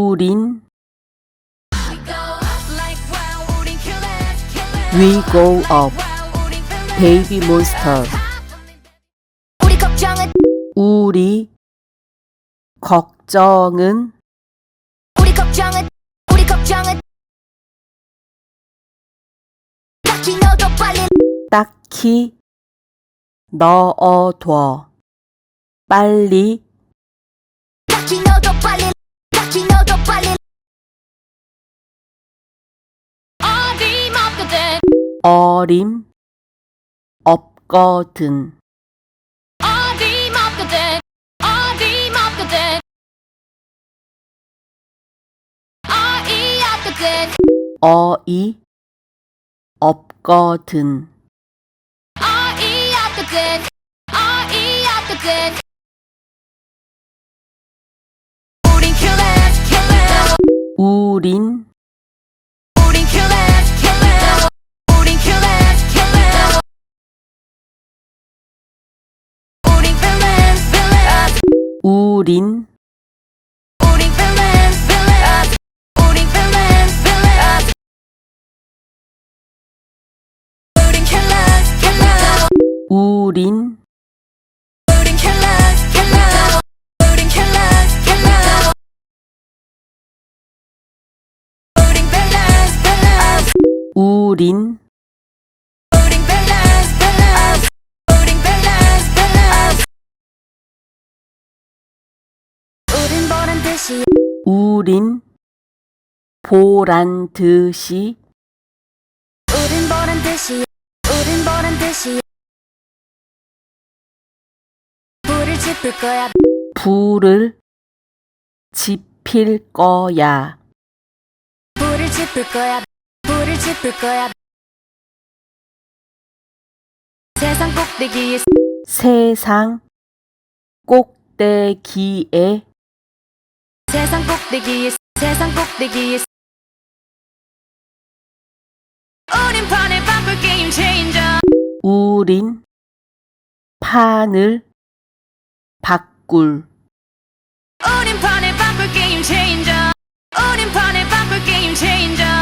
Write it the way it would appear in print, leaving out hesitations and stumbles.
우린 We go up 베이비 몬스터 우리 걱정은 딱히 넣어둬 빨리 어림 없거든 어이 없거든 우린 우린 우린 우린 우린 보란 듯이 불을 지필 거야. 불을 지필 거야 불을 지필 거야. 불을 지필 거야. 세상 꼭대기에 세상 꼭대기에 세상 꼭대기에 세상 꼭대기에 우린 판을 바꿀 게임 체인저 우린 판을 바꿀 우린 판을 바꿀 게임 체인저 우린 판을 바꿀 게임 체인저